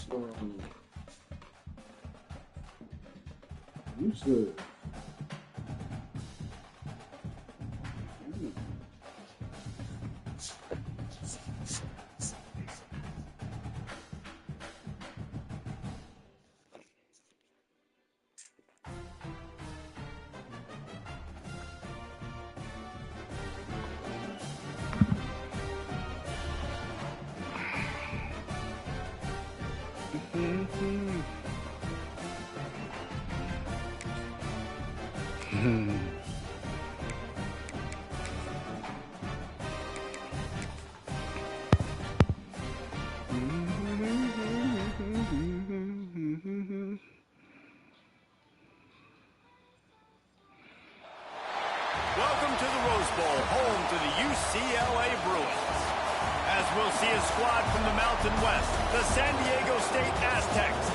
You should. Welcome to the Rose Bowl, home to the UCLA Bruins. As we'll see a squad from the Mountain West, the San Diego State Aztecs,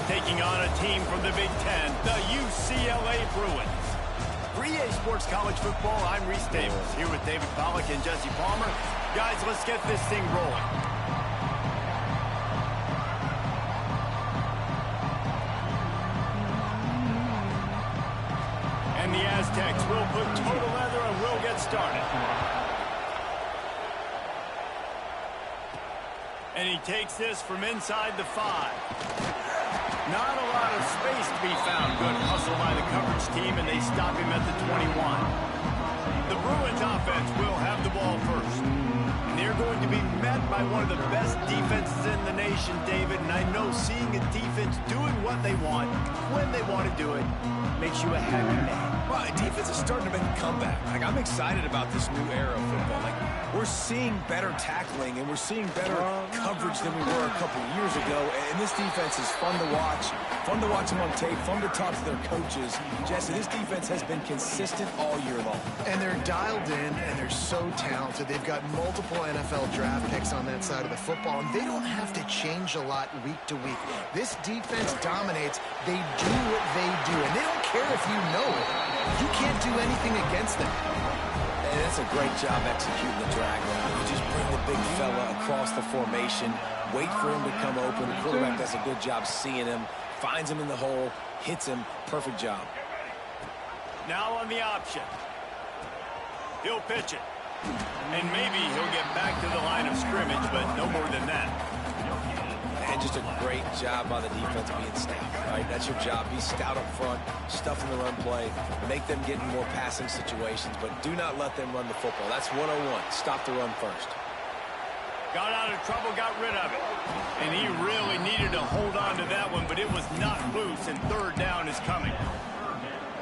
taking on a team from the Big Ten, the UCLA Bruins. For EA Sports College Football, I'm Reese Davis, here with David Pollack and Jesse Palmer. Guys, let's get this thing rolling. And the Aztecs will put total leather and we'll get started. And he takes this from inside the 5. Not a lot of space to be found. Good hustle by the coverage team, and they stop him at the 21. The Bruins offense will have the ball first. And they're going to be met by one of the best defenses in the nation, David. And I know seeing a defense doing what they want, when they want to do it, makes you a happy man. Well, defense is starting to make a comeback. Like, I'm excited about this new era of football. Like, we're seeing better tackling and we're seeing better coverage than we were a couple years ago. And this defense is fun to watch them on tape, fun to talk to their coaches. Jesse, this defense has been consistent all year long. And they're dialed in and they're so talented. They've got multiple NFL draft picks on that side of the football, and they don't have to change a lot week to week. This defense dominates. They do what they do, and they don't care if you know it. You can't do anything against them. And it's a great job executing the drag route. You just bring the big fella across the formation, wait for him to come open. The quarterback does a good job seeing him, finds him in the hole, hits him. Perfect job. Now on the option. He'll pitch it. And maybe he'll get back to the line of scrimmage, but no more than that. And just a great job by the defense being stout, right? That's your job. Be stout up front, stuff in the run play, make them get in more passing situations, but do not let them run the football. That's 101. Stop the run first. Got out of trouble, got rid of it. And he really needed to hold on to that one, but it was not loose, and third down is coming.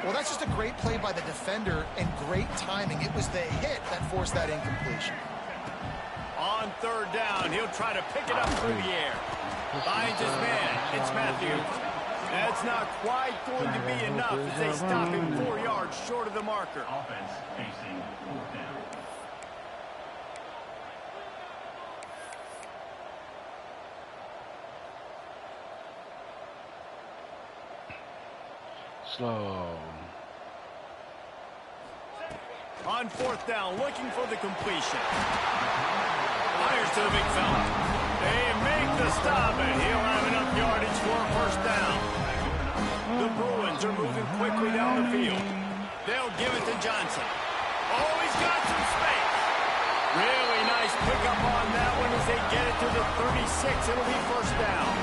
Well, that's just a great play by the defender and great timing. It was the hit that forced that incompletion. On third down, he'll try to pick it up through the air. Finds his man. It's Matthews. That's not quite going to be enough as they stop him 4 yards short of the marker. Offense facing fourth down. Slow. On fourth down, looking for the completion. Fires to the big fella. They make the stop, and he'll have enough yardage for a first down. The Bruins are moving quickly down the field. They'll give it to Johnson. Oh, he's got some space. Really nice pickup on that one as they get it to the 36. It'll be first down.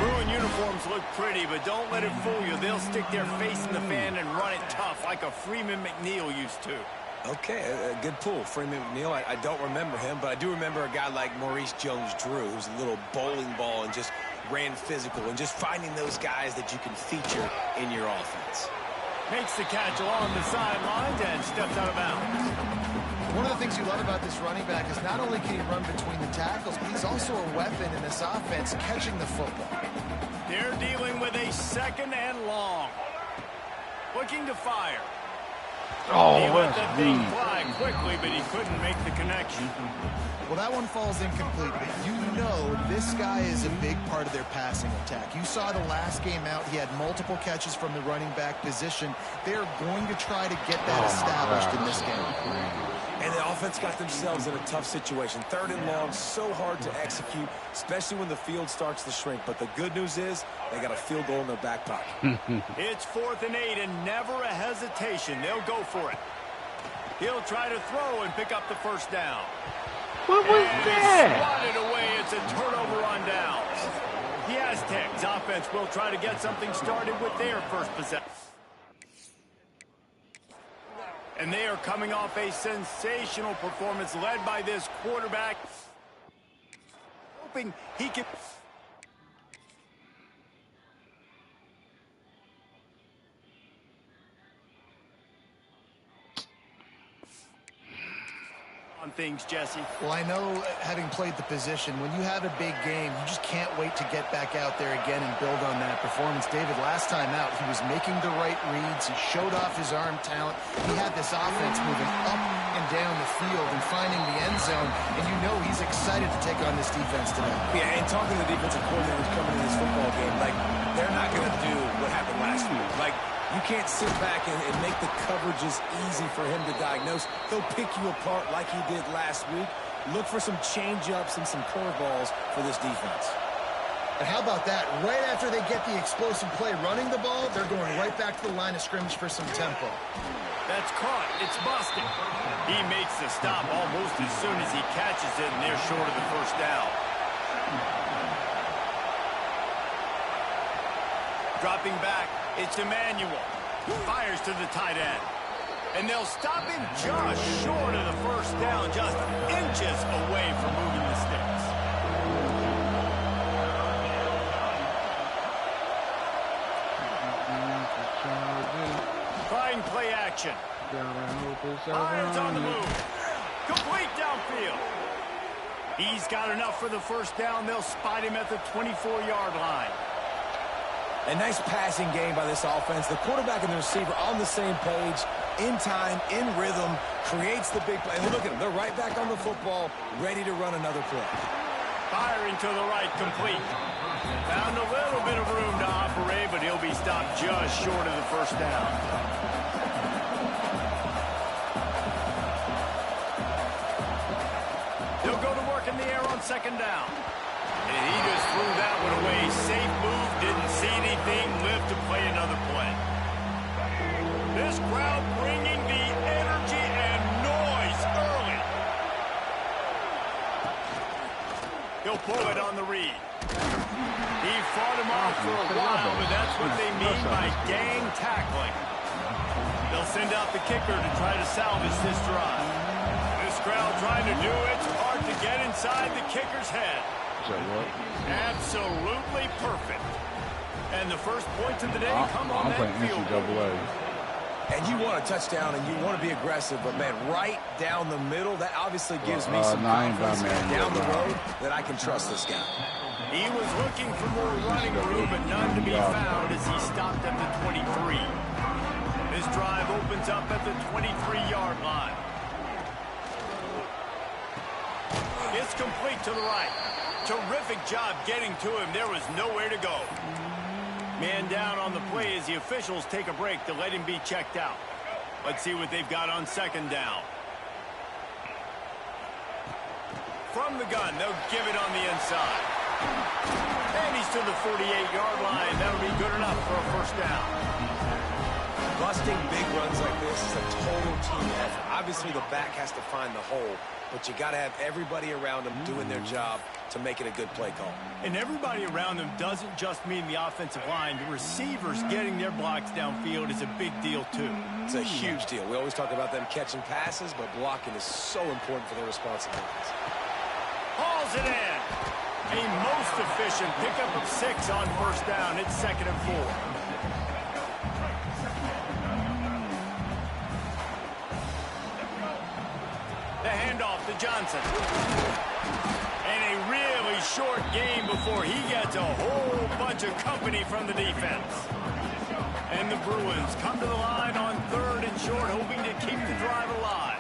Bruin uniforms look pretty, but don't let it fool you. They'll stick their face in the fan and run it tough like a Freeman McNeil used to. Okay, a good pull. Freeman McNeil, I don't remember him, but I do remember a guy like Maurice Jones-Drew, who's a little bowling ball and just ran physical, and just finding those guys that you can feature in your offense. Makes the catch along the sidelines and steps out of bounds. One of the things you love about this running back is not only can he run between the tackles, but he's also a weapon in this offense, catching the football. They're dealing with a second and long. Looking to fire. Oh, he let that's that thing deep. fly quickly, but he couldn't make the connection. Well, that one falls incomplete, but you know this guy is a big part of their passing attack. You saw the last game out, he had multiple catches from the running back position. They're going to try to get that established in this game. And the offense got themselves in a tough situation. 3rd and long, so hard to execute, especially when the field starts to shrink. But the good news is they got a field goal in their back pocket. It's 4th and 8 and never a hesitation. They'll go for it. He'll try to throw and pick up the first down. What was that? Swatted away. It's a turnover on downs. The Aztecs offense will try to get something started with their first possession. And they are coming off a sensational performance led by this quarterback. Hoping he can... on things, Jesse. Well, I know, having played the position, when you have a big game, you just can't wait to get back out there again and build on that performance. David, last time out, he was making the right reads. He showed off his arm talent. He had this offense moving up and down the field and finding the end zone, and you know he's excited to take on this defense today. Yeah, and talking to the defensive coordinators coming in this football game, like, they're not going to do what happened last week. Like, you can't sit back and make the coverages easy for him to diagnose. He'll pick you apart like he did last week. Look for some change-ups and some curveballs for this defense. And how about that? Right after they get the explosive play running the ball, they're going right back to the line of scrimmage for some tempo. That's caught. It's busted. He makes the stop almost as soon as he catches it, and they're short of the first down. Dropping back, it's Emmanuel. Fires to the tight end. And they'll stop him just short of the first down, just inches away from moving the sticks. Trying play action. Fires on the move. Complete downfield. He's got enough for the first down. They'll spot him at the 24-yard line. A nice passing game by this offense. The quarterback and the receiver on the same page, in time, in rhythm, creates the big play. And look at them. They're right back on the football, ready to run another play. Firing to the right, complete. Found a little bit of room to operate, but he'll be stopped just short of the first down. They'll go to work in the air on second down. And he just threw that one away. Safe move, didn't see anything, lived to play another play. This crowd bringing the energy and noise early. He'll pull it on the read. He fought him off for a while, but that's what they mean by gang tackling. They'll send out the kicker to try to salvage this drive. This crowd trying to do its part to get inside the kicker's head. Absolutely perfect. And the first points of the day come on that field goal. And you want a touchdown and you want to be aggressive, but man, right down the middle, that obviously gives me some confidence down the road that I can trust this guy. He was looking for more running room, but none to be found as he stopped at the 23. This drive opens up at the 23-yard line. It's complete to the right. Terrific job getting to him. There was nowhere to go. Man down on the play as the officials take a break to let him be checked out. Let's see what they've got on second down. From the gun, they'll give it on the inside. And he's to the 48-yard line. That'll be good enough for a first down. Busting big runs like this is a total team effort. Obviously, the back has to find the hole, but you got to have everybody around them doing their job to make it a good play call. And everybody around them doesn't just mean the offensive line. The receivers getting their blocks downfield is a big deal, too. It's a huge deal. We always talk about them catching passes, but blocking is so important for their responsibilities. Hauls it in. A most efficient pickup of 6 on first down. It's 2nd and 4. The handoff to Johnson. And a really short game before he gets a whole bunch of company from the defense. And the Bruins come to the line on 3rd and short, hoping to keep the drive alive.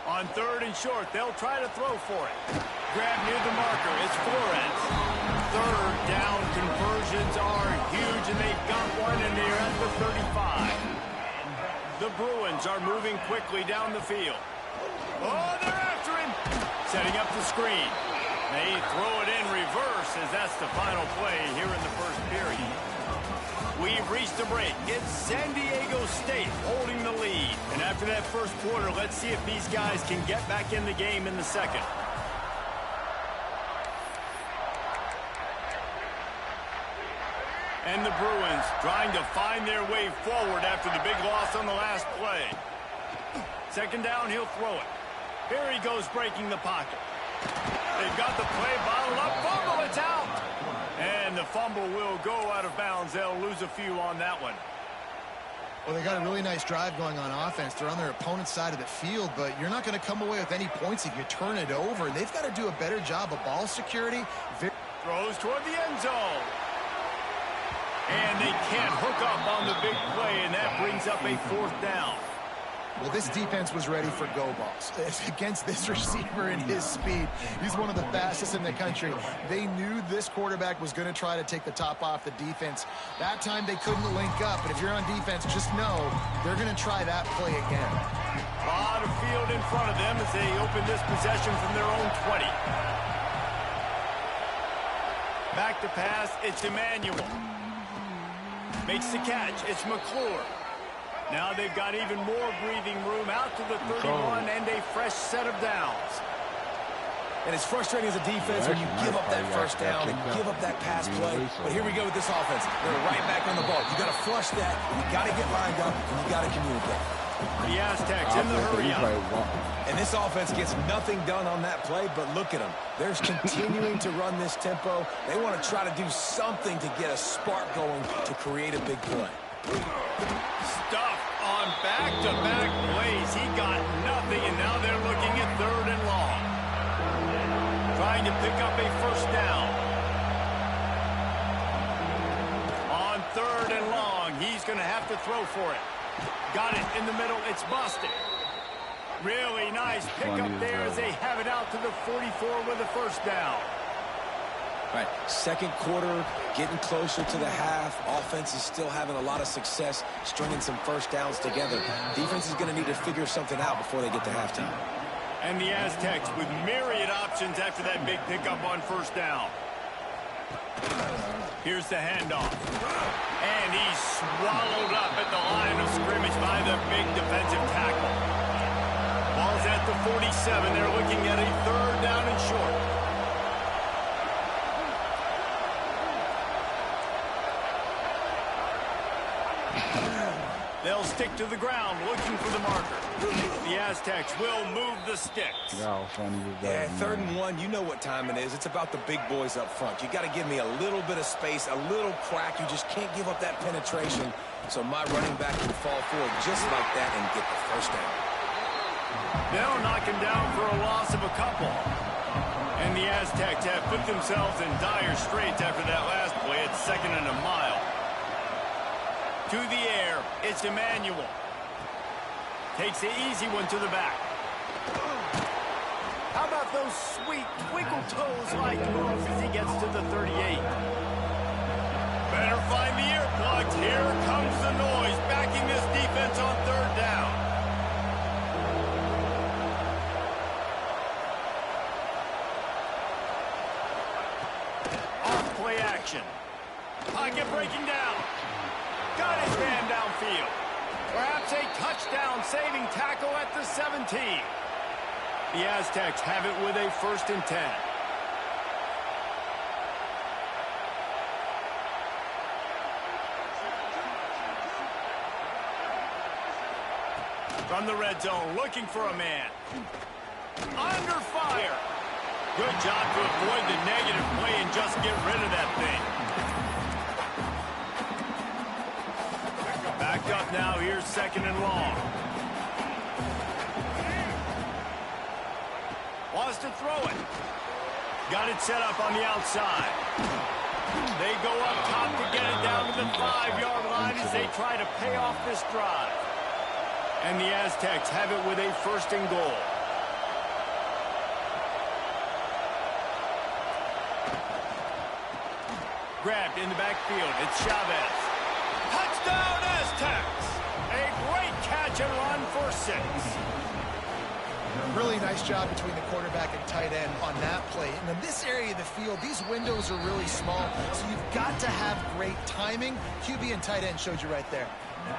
On 3rd and short, they'll try to throw for it. Grab near the marker. It's Flores. 3rd down conversions are huge, and they've got one, and they're at the 35. The Bruins are moving quickly down the field. Oh, they're after him. Setting up the screen. They throw it in reverse as that's the final play here in the first period. We've reached a break. It's San Diego State holding the lead. And after that first quarter, let's see if these guys can get back in the game in the second. And the Bruins trying to find their way forward after the big loss on the last play. Second down, he'll throw it. Here he goes breaking the pocket. They've got the play bottled up. Fumble, it's out. And the fumble will go out of bounds. They'll lose a few on that one. Well, they got a really nice drive going on offense. They're on their opponent's side of the field, but you're not going to come away with any points if you turn it over. They've got to do a better job of ball security. Throws toward the end zone. And they can't hook up on the big play, and that brings up a fourth down. Well, this defense was ready for go balls. Against this receiver and his speed, he's one of the fastest in the country. They knew this quarterback was going to try to take the top off the defense. That time they couldn't link up, but if you're on defense, just know they're going to try that play again. A lot of field in front of them as they open this possession from their own 20. Back to pass, it's Emmanuel. Makes the catch, it's McClure. Now they've got even more breathing room out to the 31 and a fresh set of downs. And it's frustrating as a defense when you give up that first down and give up that pass play. But here we go with this offense. They're right back on the ball. You got to flush that. You got to get lined up, and you got to communicate. The Aztecs in the hurry up. And this offense gets nothing done on that play, but look at them. They're continuing to run this tempo. They want to try to do something to get a spark going to create a big play. Stuffed on back-to-back plays. He got nothing, and now they're looking at third and long. Trying to pick up a first down. On third and long, he's going to have to throw for it. Got it in the middle. It's busted. Really nice pickup there as they have it out to the 44 with a first down. All right, second quarter, getting closer to the half. Offense is still having a lot of success stringing some first downs together. Defense is going to need to figure something out before they get to halftime. And the Aztecs with myriad options after that big pickup on first down. Here's the handoff. And he's swallowed up at the line of scrimmage by the big defensive tackle. Ball's at the 47. They're looking at a third down and short. They'll stick to the ground looking for the marker. The Aztecs will move the sticks. Yeah, third and one, you know what time it is. It's about the big boys up front. You got to give me a little bit of space, a little crack. You just can't give up that penetration. So my running back can fall forward just like that and get the first down. They'll knock him down for a loss of a couple. And the Aztecs have put themselves in dire straits after that last play. It's second and a mile. To the air, it's Emmanuel. Takes the easy one to the back. How about those sweet twinkle toes-like moves as he gets to the 38? Better find the earplugs. Here comes the noise, backing this defense on third down. Off play action. Pocket breaking down. Got his man downfield. Perhaps a touchdown-saving tackle at the 17. The Aztecs have it with a first and 10. From the red zone, looking for a man. Under fire. Good job to avoid the negative play and just get rid of that thing. Backed up now, here's second and long. Wants to throw it. Got it set up on the outside. They go up top to get it down to the 5-yard line as they try to pay off this drive. And the Aztecs have it with a first and goal. Grabbed in the backfield. It's Chavez. Touchdown, Aztecs! A great catch pitch and run for 6. Really nice job between the quarterback and tight end on that play. And in this area of the field, these windows are really small, so you've got to have great timing. QB and tight end showed you right there.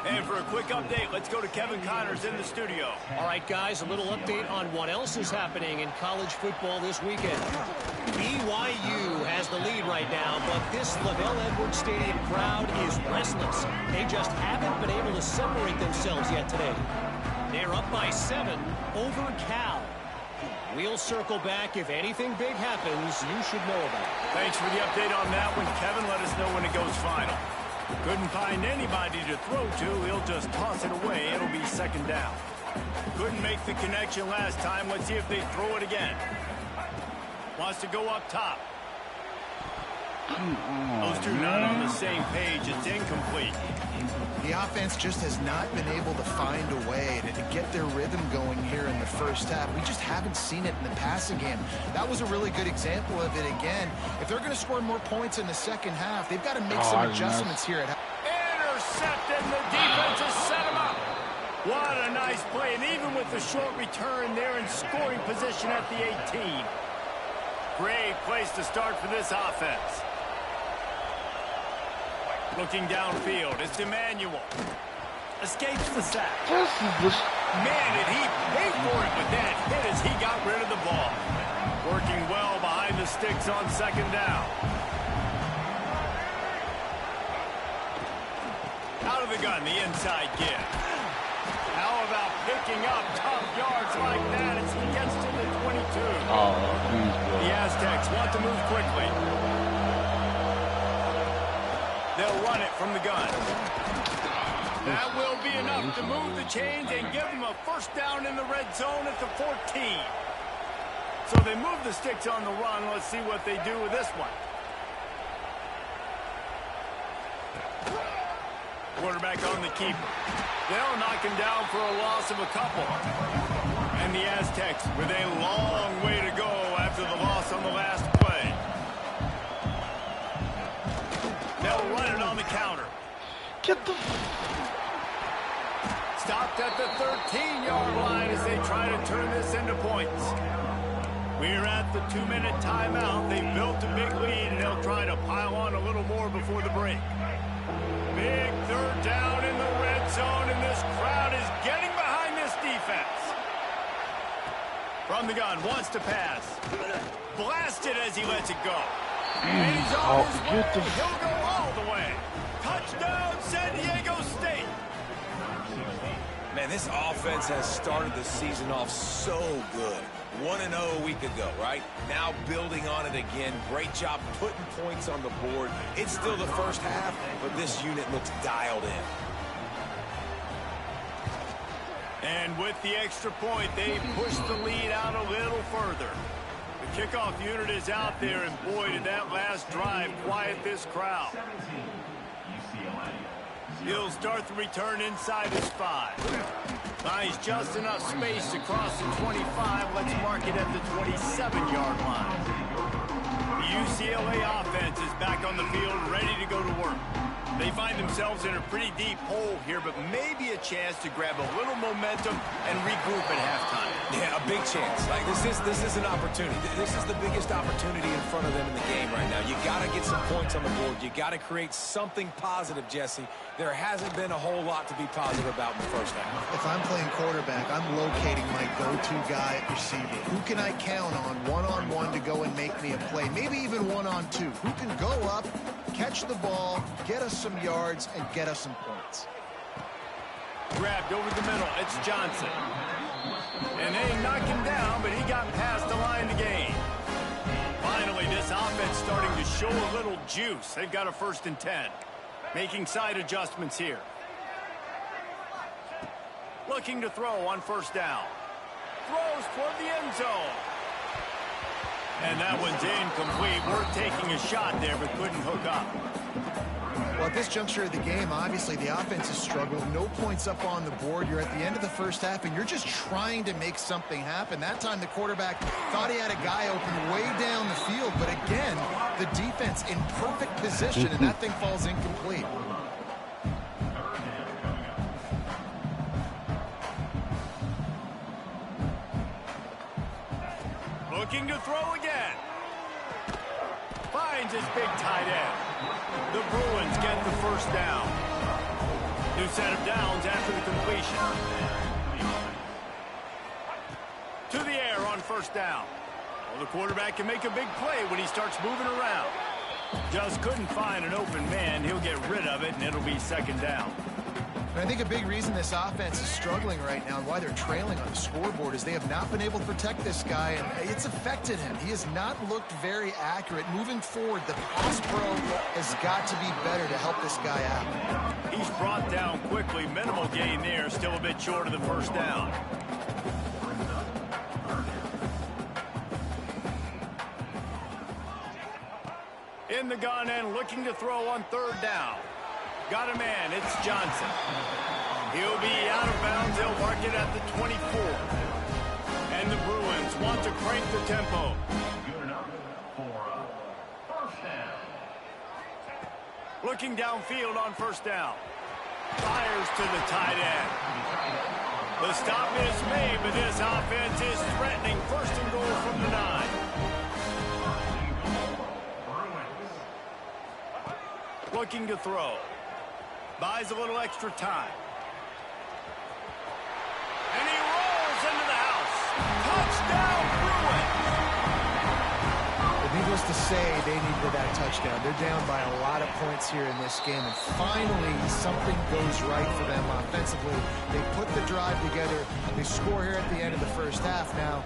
And for a quick update, let's go to Kevin Connors in the studio. All right, guys, a little update on what else is happening in college football this weekend. BYU has the lead right now, but this LaVell Edwards Stadium crowd is restless. They just haven't been able to separate themselves yet today. They're up by 7 over Cal. We'll circle back. If anything big happens, you should know about it. Thanks for the update on that one, Kevin. Let us know when it goes final. Couldn't find anybody to throw to. He'll just toss it away. It'll be 2nd down. Couldn't make the connection last time. Let's see if they throw it again. Wants to go up top. Those two not on the same page. It's incomplete. The offense just has not been able to find a way to get their rhythm going here in the first half. We just haven't seen it in the passing game. That was a really good example of it again. If they're going to score more points in the second half, they've got to make some adjustments here at half. Intercepted. The defense has set him up. What a nice play. And even with the short return, they're in scoring position at the 18. Great place to start for this offense. Looking downfield, it's Emmanuel. Escapes the sack. Man, did he pay for it with that hit as he got rid of the ball. Working well behind the sticks on 2nd down. Out of the gun, the inside give. How about picking up tough yards like that as he gets to the 22? The Aztecs want to move quickly. They'll run it from the gun. That will be enough to move the chains and give them a 1st down in the red zone at the 14. So they move the sticks on the run. Let's see what they do with this one. Quarterback on the keeper. They'll knock him down for a loss of a couple. And the Aztecs with a long way to go after the loss on the last play. They'll run it on the counter. Stopped at the 13-yard line as they try to turn this into points. We're at the 2-minute timeout. They built a big lead, and they'll try to pile on a little more before the break. Big 3rd down in the red zone, and this crowd is getting behind this defense. From the gun, wants to pass. Blasted as he lets it go. And he's on his way. He'll go all the way. Touchdown, San Diego State. Man, this offense has started the season off so good. 1-0 a week ago, right? Now building on it again. Great job putting points on the board. It's still the first half, but this unit looks dialed in. And with the extra point, they push the lead out a little further. The kickoff unit is out there, and boy, did that last drive quiet this crowd. He'll start the return inside his 5. Finds just enough space to cross the 25. Let's mark it at the 27-yard line. The UCLA offense is back on the field, ready to go to work. They find themselves in a pretty deep hole here, but maybe a chance to grab a little momentum and regroup at halftime. Yeah, a big chance. Like this is an opportunity. This is the biggest opportunity in front of them in the game right now. You got to get some points on the board. You got to create something positive, Jesse. There hasn't been a whole lot to be positive about in the first half. If I'm playing quarterback, I'm locating my go-to guy at receiver. Who can I count on one-on-one to go and make me a play? Maybe even one-on-two. Who can go up, catch the ball, get us some yards, and get us some points. Grabbed over the middle. It's Johnson. And they knock him down, but he got past the line to gain. Finally, this offense starting to show a little juice. They've got a 1st and 10. Making side adjustments here. Looking to throw on 1st down. Throws toward the end zone. And that one's incomplete. Worth taking a shot there, but couldn't hook up. Well, at this juncture of the game, obviously the offense is struggling. No points up on the board. You're at the end of the first half, and you're just trying to make something happen. That time the quarterback thought he had a guy open way down the field, but again, the defense in perfect position, and that thing falls incomplete. Looking to throw again. Finds his big tight end. The Bruins get the first down. New set of downs after the completion. To the air on first down. Well, the quarterback can make a big play when he starts moving around. Just couldn't find an open man. He'll get rid of it, and it'll be second down. And I think a big reason this offense is struggling right now and why they're trailing on the scoreboard is they have not been able to protect this guy, and it's affected him. He has not looked very accurate. Moving forward, the pass pro has got to be better to help this guy out. He's brought down quickly. Minimal gain there. Still a bit short of the first down. In the gun and looking to throw on third down. Got a man. It's Johnson. He'll be out of bounds. They'll mark it at the 24. And the Bruins want to crank the tempo. Good enough for first down. Looking downfield on first down. Fires to the tight end. The stop is made, but this offense is threatening. First and goal from the 9. Looking to throw. Buys a little extra time. And he rolls into the house. Touchdown, Bruins! Needless to say, they needed that touchdown. They're down by a lot of points here in this game, and finally something goes right for them offensively. They put the drive together. They score here at the end of the first half. Now,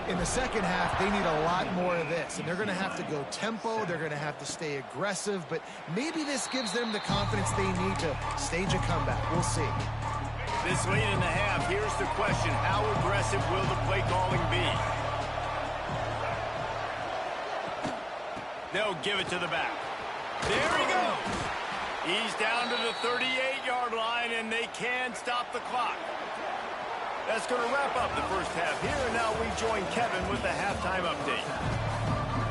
in the second half, they need a lot more of this, and they're going to have to go tempo. They're going to have to stay aggressive, but maybe this gives them the confidence they need to stage a comeback. We'll see. This late in the half, here's the question. How aggressive will the play calling be? They'll give it to the back. There he goes. He's down to the 38-yard line, and they can stop the clock. That's going to wrap up the first half here, and now we join Kevin with the halftime update.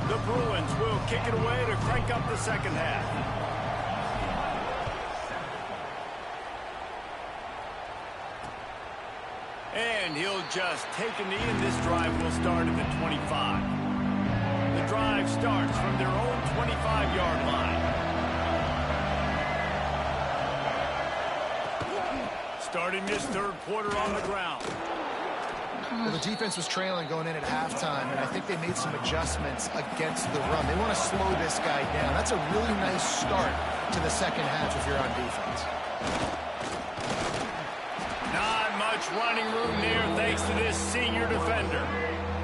The Bruins will kick it away to crank up the second half. And he'll just take a knee, and this drive will start at the 25. The drive starts from their own 25-yard line. Starting this third quarter on the ground. Well, the defense was trailing going in at halftime, and I think they made some adjustments against the run. They want to slow this guy down. That's a really nice start to the second half if you're on defense. Not much running room there thanks to this senior defender.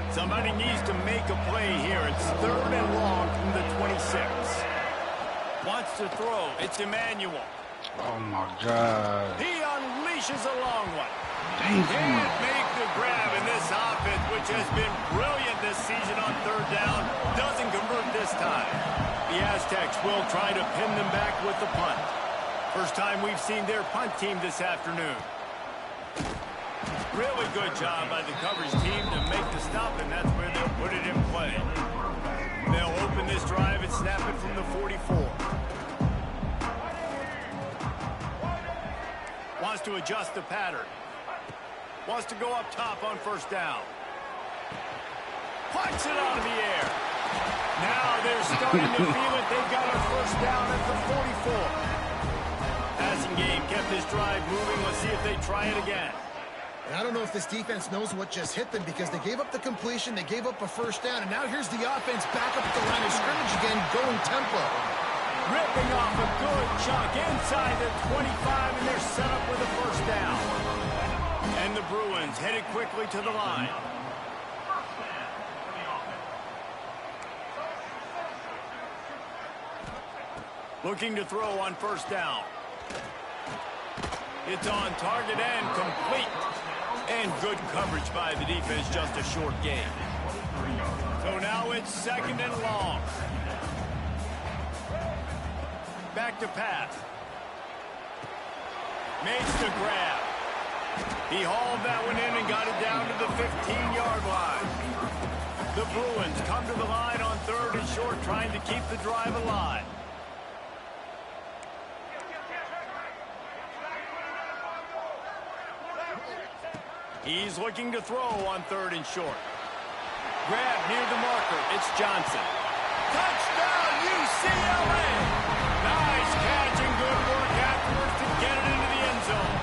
Somebody needs to make a play here. It's third and long from the 26. Wants to throw. It's Emmanuel. Oh, my God. He unleashes a long one. Thank Can't make the grab, and this offense, which has been brilliant this season on third down, doesn't convert this time. The Aztecs will try to pin them back with the punt. First time we've seen their punt team this afternoon. Really good job by the coverage team to make the stop, and that's where they'll put it in play. They'll open this drive and snap it from the 44. Wants to adjust the pattern. Wants to go up top on first down. Puts it out of the air. Now they're starting to feel it. They've got a first down at the 44. Passing game kept this drive moving. Let's see if they try it again. And I don't know if this defense knows what just hit them because they gave up the completion, they gave up a first down, and now here's the offense back up at the line of scrimmage again, going tempo. Ripping off a good chunk inside the 25, and they're set up with a first down. And the Bruins headed quickly to the line. Looking to throw on first down. It's on target and complete. And good coverage by the defense, just a short gain. So now it's second and long. Back to pass. Makes the grab. He hauled that one in and got it down to the 15-yard line. The Bruins come to the line on third and short, trying to keep the drive alive. He's looking to throw on third and short. Grab near the marker. It's Johnson. Touchdown, UCLA! Nice catch and good work afterwards to get it into the end zone.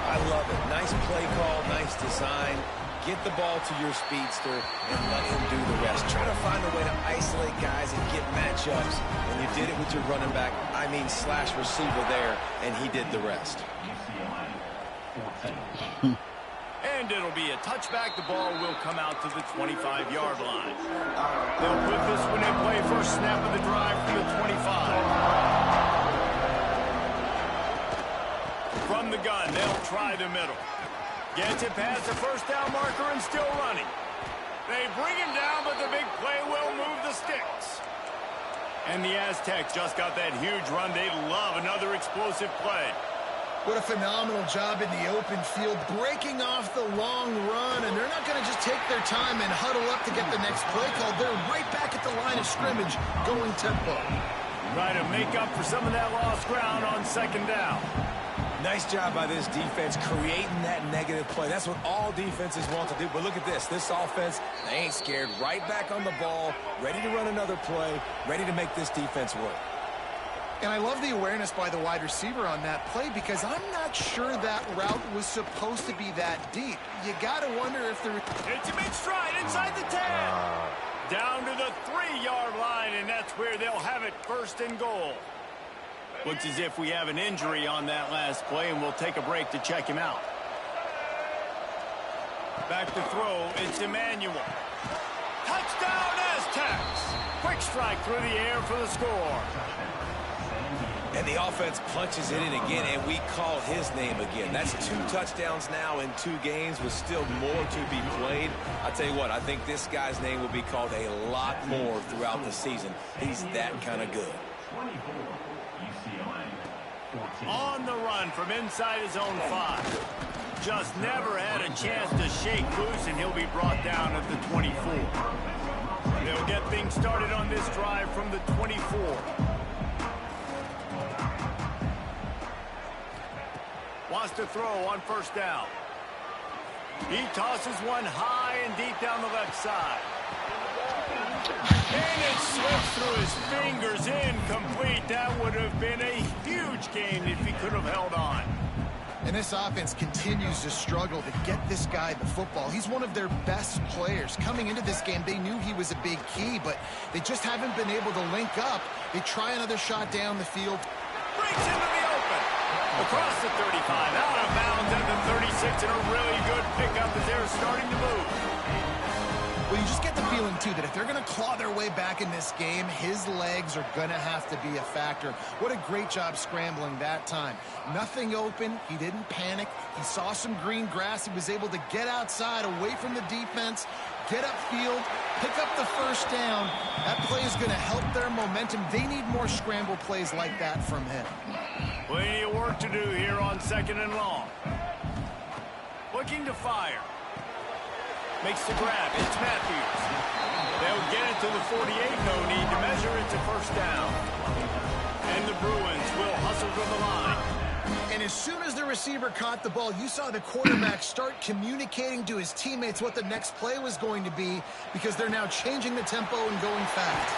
I love it. Nice play call, nice design. Get the ball to your speedster and let him do the rest. Try to find a way to isolate guys and get matchups. And you did it with your running back, slash receiver there, and he did the rest. And it'll be a touchback. The ball will come out to the 25-yard line. They'll put this one in play. First snap of the drive from the 25. From the gun, they'll try the middle. Gets it past the first down marker and still running. They bring him down, but the big play will move the sticks. And the Aztecs just got that huge run. They love another explosive play. What a phenomenal job in the open field, breaking off the long run, and they're not going to just take their time and huddle up to get the next play called. They're right back at the line of scrimmage, going tempo. Try to make up for some of that lost ground on second down. Nice job by this defense creating that negative play. That's what all defenses want to do. But look at this. This offense, they ain't scared. Right back on the ball, ready to run another play, ready to make this defense work. And I love the awareness by the wide receiver on that play because I'm not sure that route was supposed to be that deep. You got to wonder if there... It's a mid-stride inside the 10. Down to the 3-yard line, and that's where they'll have it first and goal. Looks as if we have an injury on that last play, and we'll take a break to check him out. Back to throw, it's Emmanuel. Touchdown, Aztecs! Quick strike through the air for the score. And the offense punches it in again, and we call his name again. That's 2 touchdowns now in 2 games with still more to be played. I tell you what, I think this guy's name will be called a lot more throughout the season. He's that kind of good. On the run from inside his own 5. Just never had a chance to shake loose, and he'll be brought down at the 24. They'll get things started on this drive from the 24. Wants to throw on first down. He tosses one high and deep down the left side. And it slips through his fingers, incomplete. That would have been a huge gain if he could have held on. And this offense continues to struggle to get this guy the football. He's one of their best players. Coming into this game, they knew he was a big key, but they just haven't been able to link up. They try another shot down the field. Breaks into the open. Across the 35, out of bounds at the 36, and a really good pickup as they're starting to move. Well, you just get the feeling, too, that if they're going to claw their way back in this game, his legs are going to have to be a factor. What a great job scrambling that time. Nothing open. He didn't panic. He saw some green grass. He was able to get outside, away from the defense, get upfield, pick up the first down. That play is going to help their momentum. They need more scramble plays like that from him. Plenty of work to do here on second and long. Looking to fire. Makes the grab. It's Matthews. They'll get it to the 48. No need to measure it to first down. And the Bruins will hustle to the line. And as soon as the receiver caught the ball, you saw the quarterback start communicating to his teammates what the next play was going to be because they're now changing the tempo and going fast.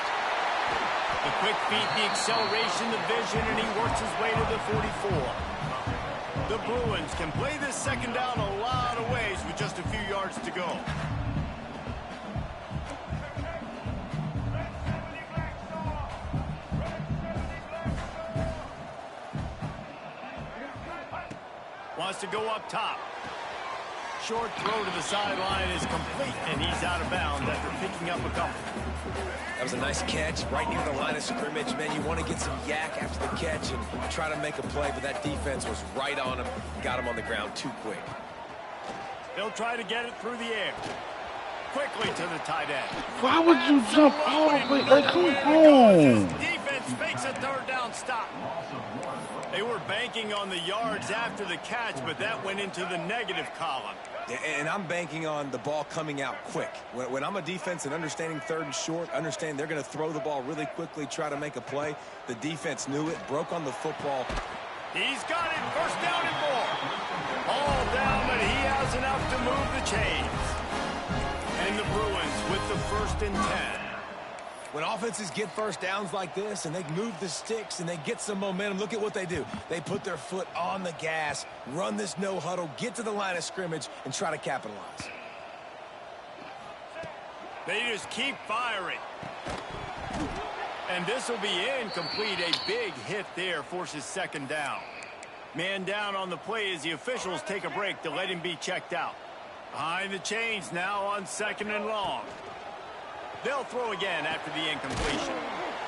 The quick feet, the acceleration, the vision, and he works his way to the 44. The Bruins can play this second down a lot of ways with just a few yards to go. Wants to go up top. Short throw to the sideline is complete, and he's out of bounds after picking up a couple. That was a nice catch right near the line of scrimmage. Man, you want to get some yak after the catch and try to make a play, but that defense was right on him. Got him on the ground too quick. They'll try to get it through the air. Quickly to the tight end. Why would you jump all the way? Like, come on. Defense makes a third down stop. They were banking on the yards after the catch, but that went into the negative column. And I'm banking on the ball coming out quick. When I'm a defense and understanding third and short, understand they're going to throw the ball really quickly, try to make a play. The defense knew it, broke on the football. He's got it, first down and more. All down, but he has enough to move the chains. And the Bruins with the 1st and 10. When offenses get first downs like this and they move the sticks and they get some momentum, look at what they do. They put their foot on the gas, run this no huddle, get to the line of scrimmage, and try to capitalize. They just keep firing. And this will be incomplete. A big hit there forces 2nd down. Man down on the play as the officials take a break to let him be checked out. Behind the chains now on 2nd and long. They'll throw again after the incompletion.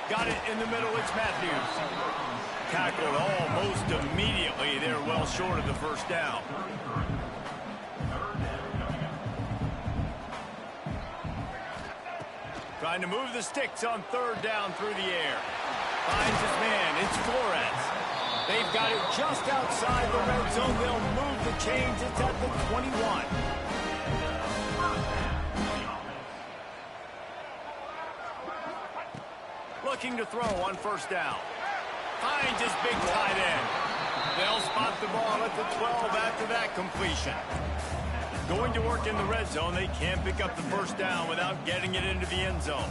Got it in the middle. It's Matthews. Tackled almost immediately. They're well short of the 1st down. Trying to move the sticks on 3rd down through the air. Finds his man. It's Flores. They've got it just outside the red zone. They'll move the chains. It's at the 21. Looking to throw on 1st down. Finds his big tight end. They'll spot the ball at the 12 after that completion. Going to work in the red zone. They can't pick up the 1st down without getting it into the end zone.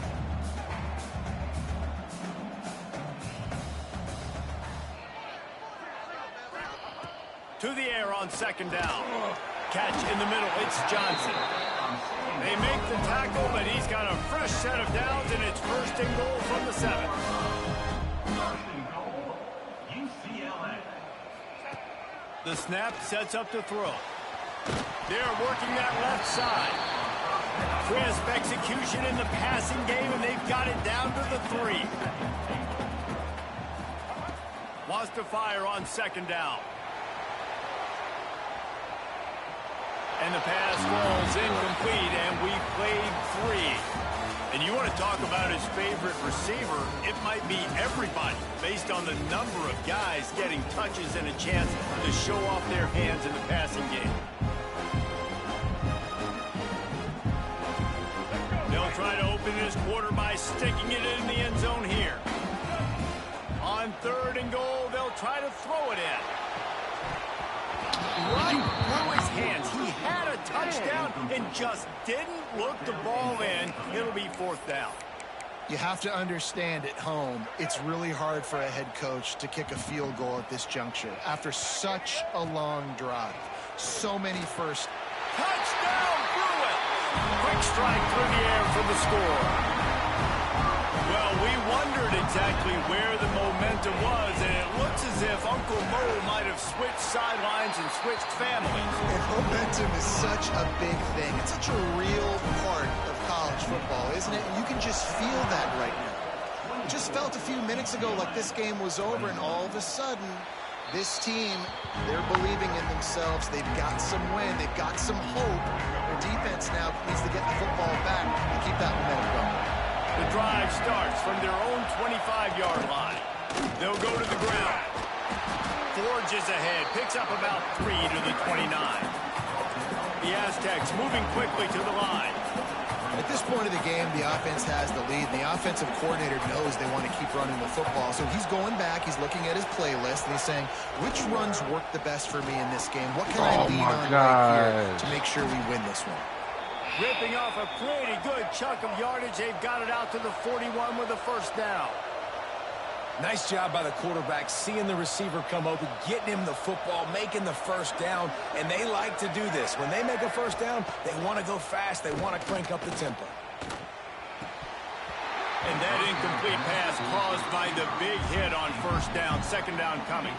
To the air on 2nd down. Catch in the middle. It's Johnson. They make the tackle, but he's got a fresh set of downs, and it's 1st and goal from the 7. The snap sets up to throw. They're working that left side. Crisp execution in the passing game, and they've got it down to the 3. Wants to fire on 2nd down. And the pass falls incomplete, and we played 3. And you want to talk about his favorite receiver, it might be everybody, based on the number of guys getting touches and a chance to show off their hands in the passing game. They'll try to open this quarter by sticking it in the end zone here. On 3rd and goal, they'll try to throw it in. Right through his hands. He had a touchdown and just didn't look the ball in. It'll be 4th down. You have to understand at home, it's really hard for a head coach to kick a field goal at this juncture after such a long drive. So many first. Touchdown, Bruins! Quick strike through the air for the score. Well, we wondered exactly where the momentum was, and it looks as if Uncle Mo might have switched sidelines and switched families. And momentum is such a big thing. It's such a real part of college football, isn't it? You can just feel that right now. It just felt a few minutes ago like this game was over, and all of a sudden, this team, they're believing in themselves. They've got some wind. They've got some hope. Their defense now needs to get the football back and keep that momentum going. The drive starts from their own 25-yard line. They'll go to the ground. Forges ahead, picks up about 3 to the 29. The Aztecs moving quickly to the line. At this point of the game, the offense has the lead, and the offensive coordinator knows they want to keep running the football. So he's going back, he's looking at his playlist, and he's saying, which runs work the best for me in this game? What can I lean on right here to make sure we win this one? Ripping off a pretty good chunk of yardage. They've got it out to the 41 with a 1st down. Nice job by the quarterback, seeing the receiver come open, getting him the football, making the 1st down, and they like to do this. When they make a 1st down, they want to go fast, they want to crank up the tempo. And that incomplete pass caused by the big hit on 1st down, 2nd down coming.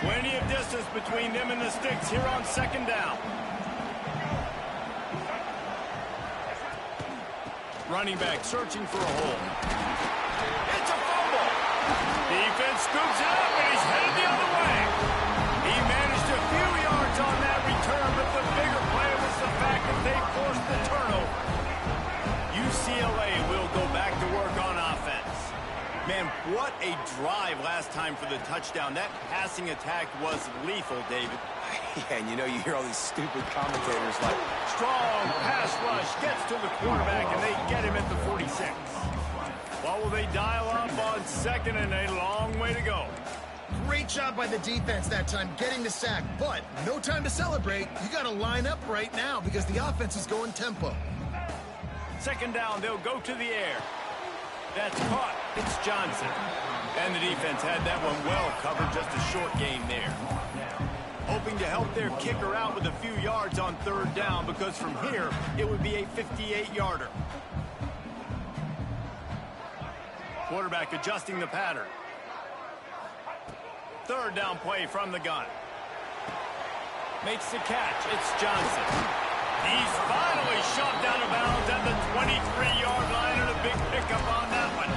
Plenty of distance between them and the sticks here on 2nd down. Running back searching for a hole. It's a fumble. Defense scoops it up, and he's headed the other way. He managed a few yards on that return, but the bigger play was the fact that they forced the turnover. UCLA will go back to work on offense. Man, what a drive last time for the touchdown. That passing attack was lethal, David. Yeah, and you know, you hear all these stupid commentators like, strong pass rush gets to the quarterback, and they get him at the 46. What will they dial up on 2nd and a long way to go? Great job by the defense that time, getting the sack, but no time to celebrate. You got to line up right now because the offense is going tempo. Second down, they'll go to the air. That's caught. It's Johnson. And the defense had that one well covered, just a short gain there. Hoping to help their kicker out with a few yards on third down, because from here, it would be a 58-yarder. Quarterback adjusting the pattern. Third down play from the gun. Makes the catch. It's Johnson. He's finally shoved out of bounds at the 23-yard line, and a big pickup on that one.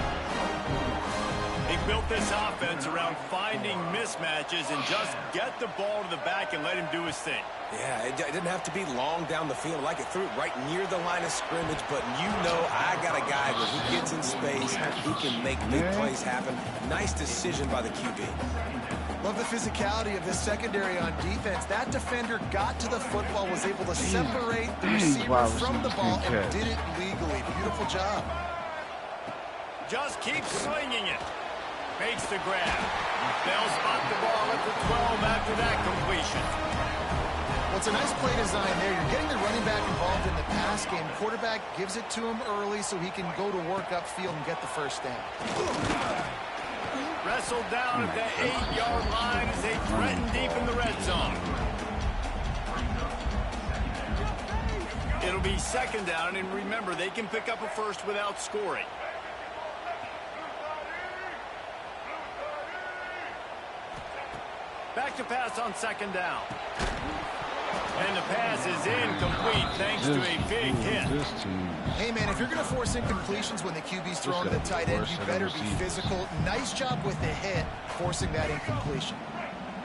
He built this offense around finding mismatches and just get the ball to the back and let him do his thing. Yeah, it didn't have to be long down the field. Like it threw it right near the line of scrimmage, but you know I got a guy where he gets in space, he can make big plays happen. Nice decision by the QB. Love the physicality of this secondary on defense. That defender got to the football, was able to separate the receiver from the ball, and did it legally. Beautiful job. Just keep swinging it. Makes the grab. They'll spot the ball at the 12 after that completion. Well, it's a nice play design there. You're getting the running back involved in the pass game. Quarterback gives it to him early so he can go to work upfield and get the first down. Wrestled down at the 8-yard line as they threaten deep in the red zone. It'll be second down, and remember, they can pick up a first without scoring. Back to pass on second down. And the pass is incomplete thanks to a big hit. Hey, man, if you're going to force incompletions when the QB's throwing to the tight end, you better be physical. Nice job with the hit, forcing that incompletion.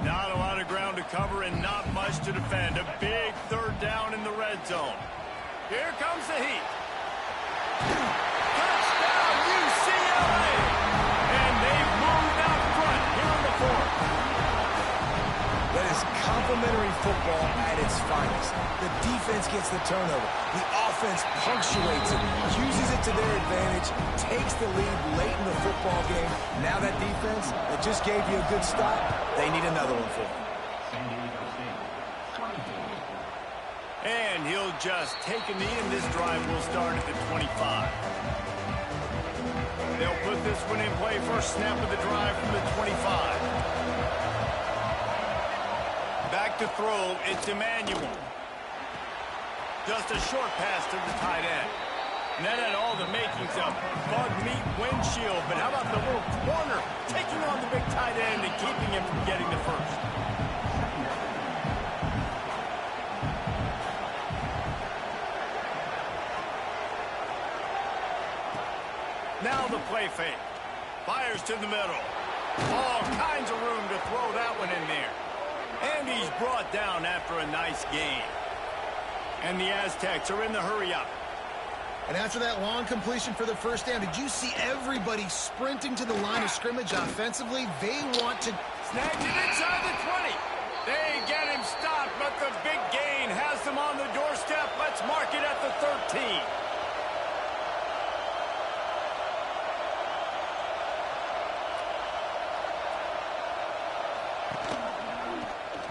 Not a lot of ground to cover and not much to defend. A big third down in the red zone. Here comes the heat. Touchdown, UCLA! And they moved out front here in the fourth. That is complimentary football at its finest. The defense gets the turnover. The offense punctuates it, uses it to their advantage, takes the lead late in the football game. Now that defense that just gave you a good stop, they need another one for them. And he'll just take a knee, and this drive will start at the 25. They'll put this one in play. First snap of the drive from the 25. Back to throw, it's Emmanuel. Just a short pass to the tight end. And that had all the makings of bug meat windshield, but how about the little corner taking on the big tight end and keeping him from getting the first? Now the play fake. Fires to the middle. All kinds of room to throw that one in there. And he's brought down after a nice gain. And the Aztecs are in the hurry-up. And after that long completion for the first down, did you see everybody sprinting to the line of scrimmage offensively? They want to... Snagged it inside the 20. They get him stopped, but the big gain has them on the doorstep. Let's mark it at the 13.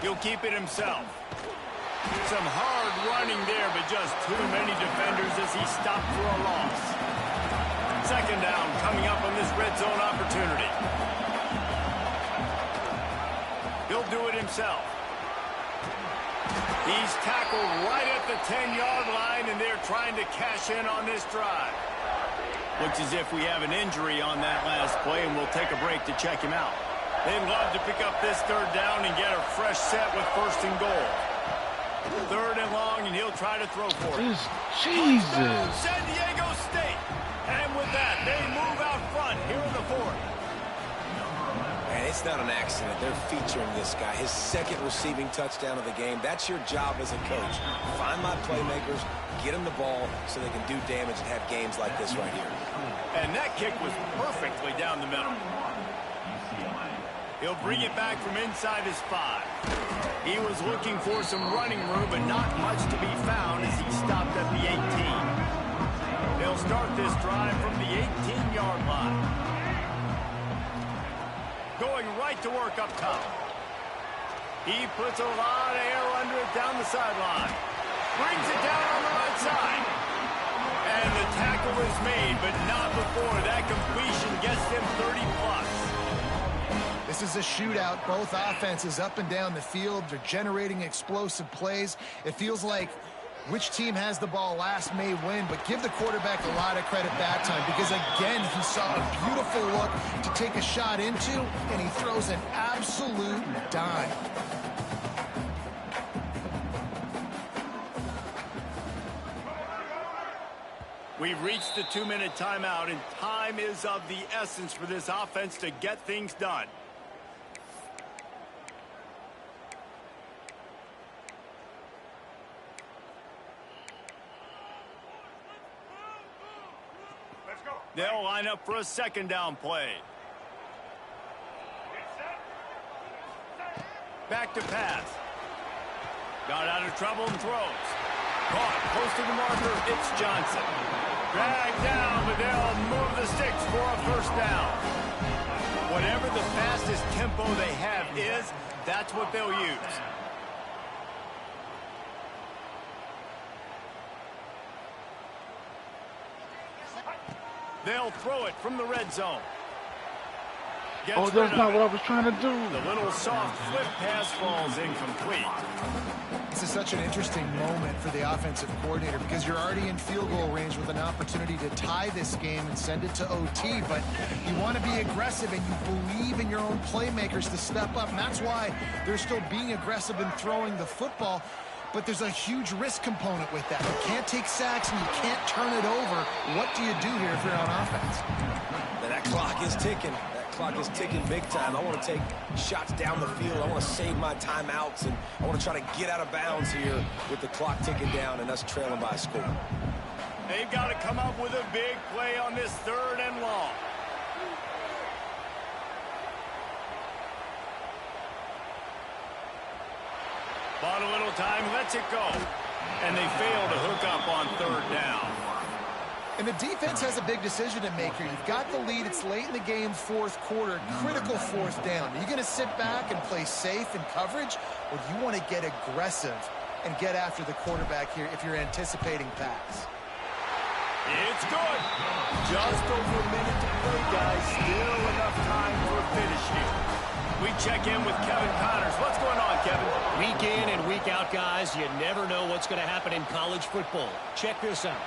He'll keep it himself. Some hard running there, but just too many defenders as he stopped for a loss. Second down coming up on this red zone opportunity. He'll do it himself. He's tackled right at the 10-yard line, and they're trying to cash in on this drive. Looks as if we have an injury on that last play, and we'll take a break to check him out. They'd love to pick up this third down and get a fresh set with first and goal. Third and long, and he'll try to throw for it. Jesus. San Diego State. And with that, they move out front here in the fourth. And it's not an accident. They're featuring this guy. His second receiving touchdown of the game. That's your job as a coach. Find my playmakers, get them the ball so they can do damage and have games like this right here. And that kick was perfectly down the middle. He'll bring it back from inside his 5. He was looking for some running room, but not much to be found as he stopped at the 18. They'll start this drive from the 18-yard line. Going right to work up top. He puts a lot of air under it down the sideline. Brings it down on the right side. And the was made, but not before that completion gets them 30-plus. This is a shootout. Both offenses up and down the field. They're generating explosive plays. It feels like which team has the ball last may win, but give the quarterback a lot of credit that time because, again, he saw a beautiful look to take a shot into, and he throws an absolute dime. We've reached the 2-minute timeout, and time is of the essence for this offense to get things done. They'll line up for a second down play. Back to pass. Got out of trouble and throws. Caught close to the marker. It's Johnson. Dragged down, but they'll move the sticks for a first down. Whatever the fastest tempo they have is, that's what they'll use. They'll throw it from the red zone. Oh, that's not what I was trying to do. The little soft flip pass falls incomplete. This is such an interesting moment for the offensive coordinator because you're already in field goal range with an opportunity to tie this game and send it to OT, but you want to be aggressive and you believe in your own playmakers to step up, and that's why they're still being aggressive in throwing the football. But there's a huge risk component with that. You can't take sacks and you can't turn it over. What do you do here if you're on offense? That clock is ticking. That clock is ticking big time. I want to take shots down the field. I want to save my timeouts, and I want to try to get out of bounds here with the clock ticking down and us trailing by a score. They've got to come up with a big play on this 3rd and long. Bought a little time, lets it go. And they fail to hook up on 3rd down. And the defense has a big decision to make here. You've got the lead. It's late in the game, 4th quarter, critical 4th down. Are you going to sit back and play safe in coverage, or do you want to get aggressive and get after the quarterback here if you're anticipating pass? It's good. Just over a minute to play, guys. Still enough time for a finish here. We check in with Kevin Connors. What's going on, Kevin? Week in and week out, guys, you never know what's going to happen in college football. Check this out.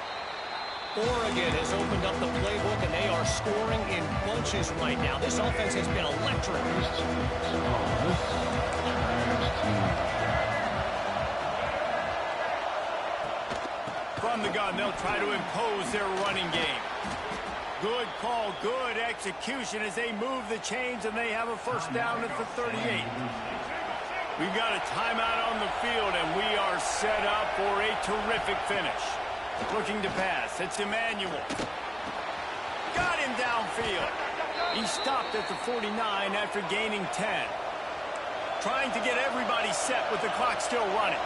Oregon has opened up the playbook, and they are scoring in bunches right now. This offense has been electric. From the gun, they'll try to impose their running game. Good call, good execution as they move the chains, and they have a first down at the 38. We've got a timeout on the field, and we are set up for a terrific finish. Looking to pass. It's Emmanuel. Got him downfield. He stopped at the 49 after gaining 10. Trying to get everybody set with the clock still running.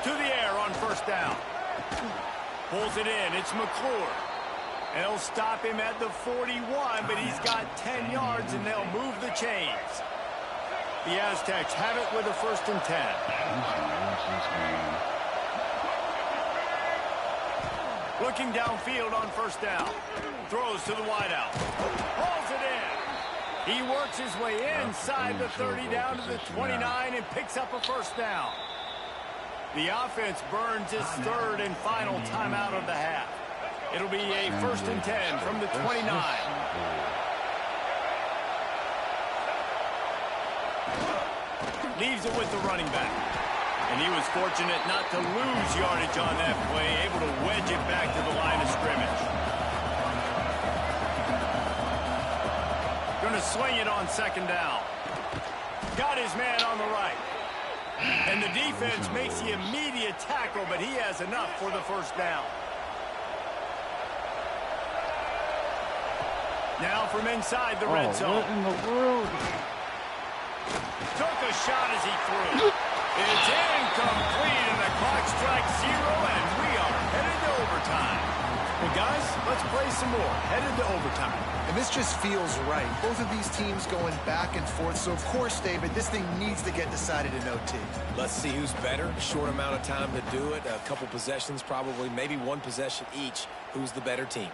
To the air on first down. Pulls it in. It's McClure. They'll stop him at the 41, but he's got 10 yards, and they'll move the chains. The Aztecs have it with a 1st and 10. Looking downfield on first down. Throws to the wideout. Hauls it in. He works his way inside the 30 down to the 29 and picks up a first down. The offense burns its 3rd and final timeout of the half. It'll be a 1st and 10 from the 29. Leaves it with the running back. And he was fortunate not to lose yardage on that play, able to wedge it back to the line of scrimmage. Going to swing it on 2nd down. Got his man on the right. And the defense makes the immediate tackle, but he has enough for the first down. Now from inside the red zone. What in the world? Took a shot as he threw. It's incomplete, and the clock strikes 0, and we are headed to overtime. Well, guys, let's play some more. Headed to overtime. And this just feels right. Both of these teams going back and forth. So, of course, David, this thing needs to get decided in OT. Let's see who's better. Short amount of time to do it. A couple possessions probably, maybe one possession each. Who's the better team?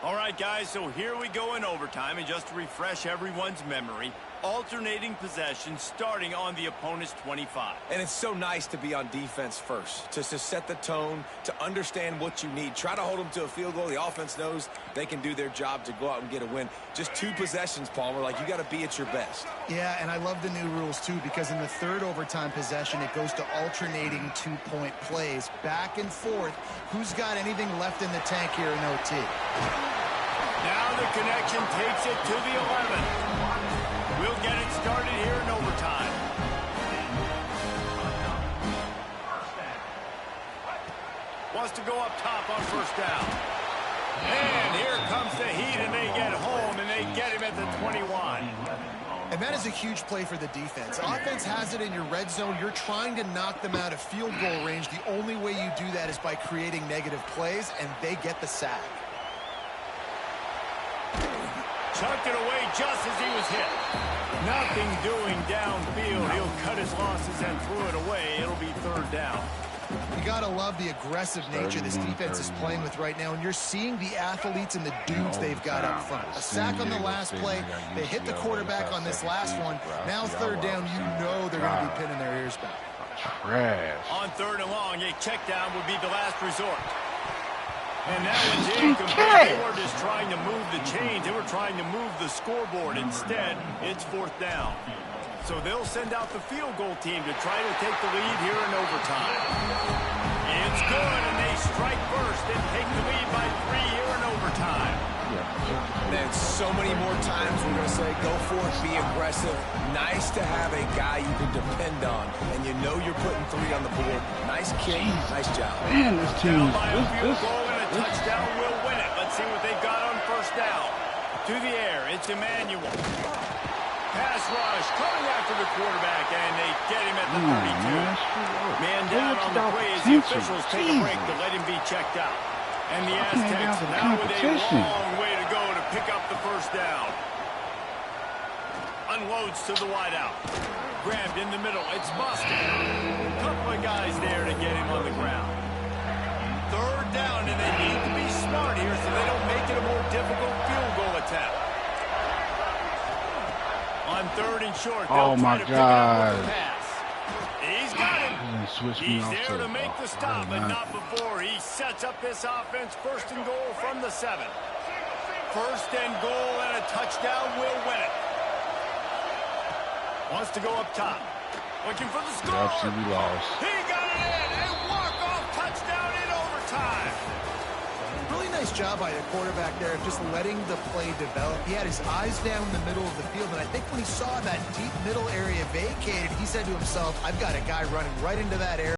All right, guys, so here we go in overtime. And just to refresh everyone's memory, alternating possessions starting on the opponent's 25. And it's so nice to be on defense first, to set the tone, to understand what you need. Try to hold them to a field goal. The offense knows they can do their job to go out and get a win. Just 2 possessions, Palmer, like you got to be at your best. Yeah, and I love the new rules, too, because in the third overtime possession, it goes to alternating 2-point plays, back and forth. Who's got anything left in the tank here in OT? Now the connection takes it to the 11. We'll get it started here in overtime. Wants to go up top on first down. And here comes the heat, and they get home, and they get him at the 21. And that is a huge play for the defense. Offense has it in your red zone. You're trying to knock them out of field goal range. The only way you do that is by creating negative plays, and they get the sack. Chucked it away just as he was hit. Nothing doing downfield. He'll cut his losses and threw it away. It'll be third down. You got to love the aggressive nature this defense is playing with right now, and you're seeing the athletes and the dudes they've got up front. A sack on the last play. They hit the quarterback on this last one. Now third down, you know they're going to be pinning their ears back. Trash. On third and long, a check down would be the last resort. And that one's incomplete. They were just trying to move the chains. They were trying to move the scoreboard. Instead, it's fourth down. So they'll send out the field goal team to try to take the lead here in overtime. It's good, and they strike first and take the lead by 3 here in overtime. And so many more times we're going to say, go for it, be aggressive. Nice to have a guy you can depend on, and you know you're putting 3 on the board. Nice kick, nice job. Man, this team Down by a field is goal, and a touchdown will win it. Let's see what they've got on first down. To the air, it's Emmanuel. Pass rush, coming after the quarterback, and they get him at the 32. Man down on the play as the officials take a break to let him be checked out. And the Aztecs now with a long way to go to pick up the first down. Unloads to the wideout. Grabbed in the middle. It's Boston. Couple of guys there to get him on the ground. Third down, and they need to be smart here so they don't make it a more difficult field goal attempt. On third and short, oh my God. He's got him. He's there to make the stop, but not before. He sets up this offense first and goal from the 7. First and goal, and a touchdown will win it. Wants to go up top. Looking for the score. Absolutely lost. He got it in. A walk-off touchdown in overtime. Really nice job by the quarterback there of just letting the play develop. He had his eyes down the middle of the field, and I think when he saw that deep middle area vacated, he said to himself, I've got a guy running right into that area.